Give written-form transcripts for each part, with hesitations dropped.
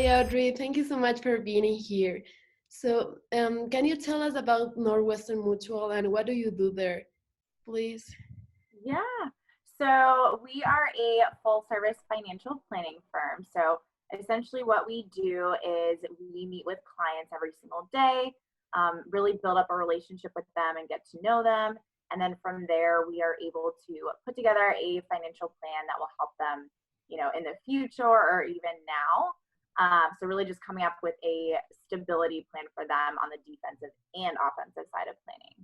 Hi, Audrey. Thank you so much for being here. So, can you tell us about Northwestern Mutual and what do you do there, please? Yeah. So we are a full service financial planning firm. So essentially what we do is we meet with clients every single day, really build up a relationship with them and get to know them. And then from there, we are able to put together a financial plan that will help them, in the future or even now. So really just coming up with a stability plan for them on the defensive and offensive side of planning.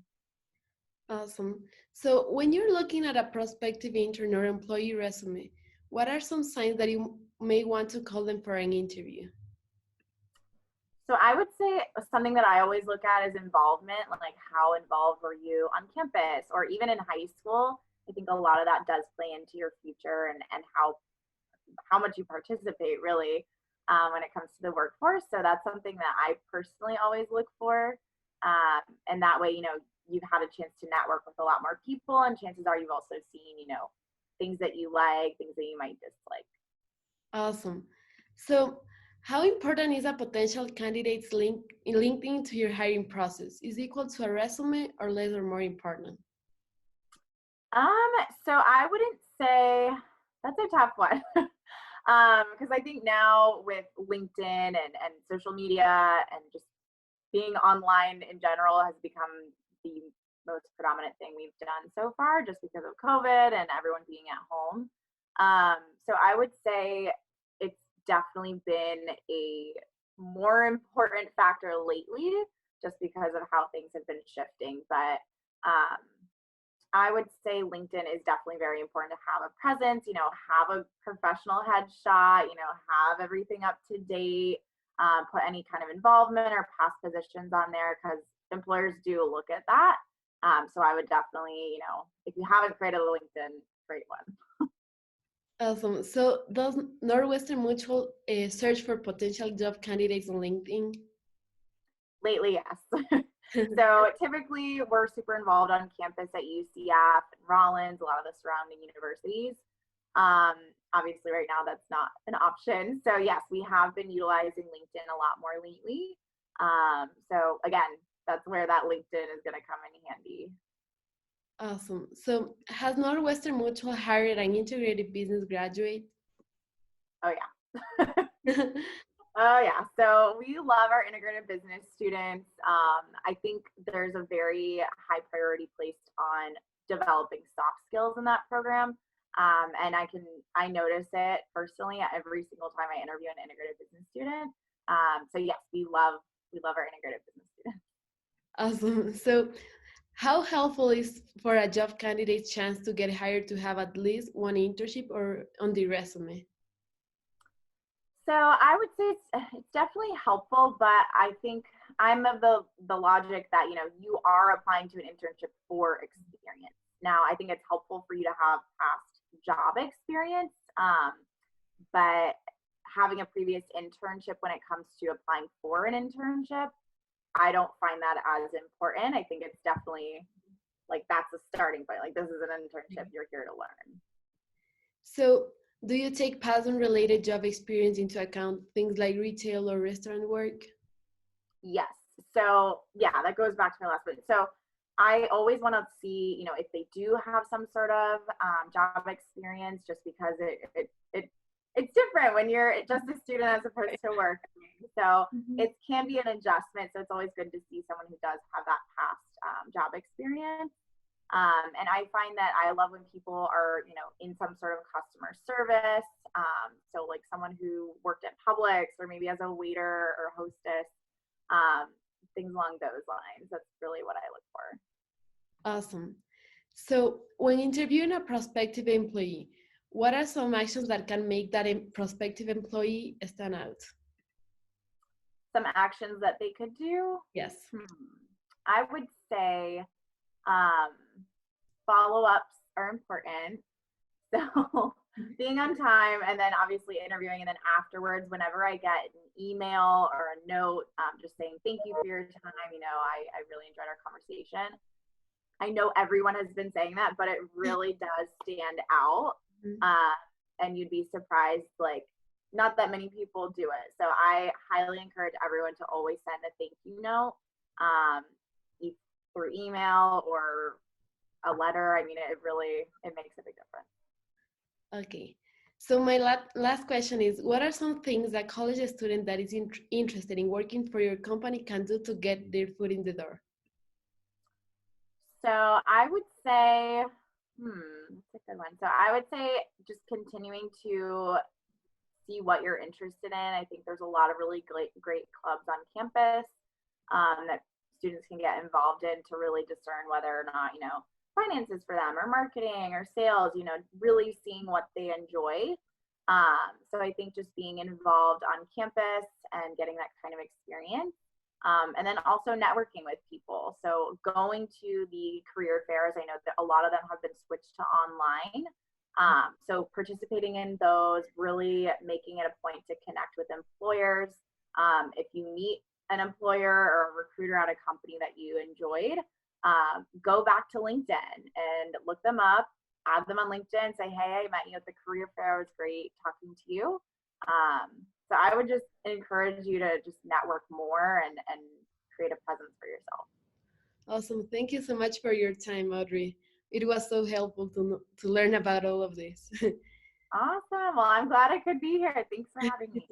Awesome. So, when you're looking at a prospective intern or employee resume, what are some signs that you may want to call them for an interview? So I would say something that I always look at is involvement, like how involved were you on campus or even in high school. I think a lot of that does play into your future and how much you participate really when it comes to the workforce. So that's something that I personally always look for. And that way, you've had a chance to network with a lot more people, and chances are you've also seen, things that you like, things that you might dislike. Awesome. So, how important is a potential candidate's LinkedIn to your hiring process? Is it equal to a resume or less or more important? So I wouldn't say that's a tough one. Because I think now with LinkedIn and social media and just being online in general has become the most predominant thing we've done so far just because of COVID and everyone being at home. So I would say it's definitely been a more important factor lately just because of how things have been shifting. But um, I would say LinkedIn is definitely very important to have a presence, have a professional headshot, have everything up to date, put any kind of involvement or past positions on there because employers do look at that. So I would definitely, if you haven't created a LinkedIn, create one. Awesome. So, does Northwestern Mutual search for potential job candidates on LinkedIn? Lately, yes. So typically we're super involved on campus at UCF and Rollins, a lot of the surrounding universities. Obviously right now that's not an option. So yes, we have been utilizing LinkedIn a lot more lately. So again, that's where that LinkedIn is going to come in handy. Awesome. So, has Northwestern Mutual hired an integrated business graduate? Oh yeah. Oh yeah, so we love our integrated business students. I think there's a very high priority placed on developing soft skills in that program. And I notice it personally every single time I interview an integrated business student. So yes, we love our integrated business students. Awesome. So, how helpful is for a job candidate's chance to get hired to have at least one internship or on the resume? So I would say it's definitely helpful, but I think I'm of the logic that you are applying to an internship for experience. Now I think it's helpful for you to have past job experience, but having a previous internship when it comes to applying for an internship, I don't find that as important. I think it's definitely like that's a starting point. Like this is an internship, you're here to learn. So, do you take past unrelated job experience into account, things like retail or restaurant work? Yes. So yeah, that goes back to my last point. So I always want to see, if they do have some sort of job experience, just because it's different when you're just a student as opposed to work. So it can be an adjustment. So it's always good to see someone who does have that past job experience. And I find that I love when people are, in some sort of customer service. So like someone who worked at Publix or maybe as a waiter or hostess, things along those lines. That's really what I look for. Awesome. So, when interviewing a prospective employee, what are some actions that can make that prospective employee stand out? Some actions that they could do. Yes. I would say follow-ups are important. So being on time and then obviously interviewing, and then afterwards, whenever I get an email or a note just saying thank you for your time, I really enjoyed our conversation. I know everyone has been saying that, but it really does stand out. And you'd be surprised, like not that many people do it. So I highly encourage everyone to always send a thank you note, um, through email or a letter. I mean, it makes a big difference. Okay. So my last question is, what are some things that college student that is interested in working for your company can do to get their foot in the door? So I would say, that's a good one. So I would say just continuing to see what you're interested in. I think there's a lot of really great clubs on campus, that students can get involved in to really discern whether or not, finances for them or marketing or sales, really seeing what they enjoy. So I think just being involved on campus and getting that kind of experience. And then also networking with people. So going to the career fairs, I know that a lot of them have been switched to online. So participating in those, really making it a point to connect with employers. If you meet an employer or a recruiter at a company that you enjoyed, go back to LinkedIn and look them up, add them on LinkedIn, say, hey, I met you at the career fair. It was great talking to you. So I would just encourage you to just network more and create a presence for yourself. Awesome. Thank you so much for your time, Audrey. It was so helpful to learn about all of this. Awesome. Well, I'm glad I could be here. Thanks for having me.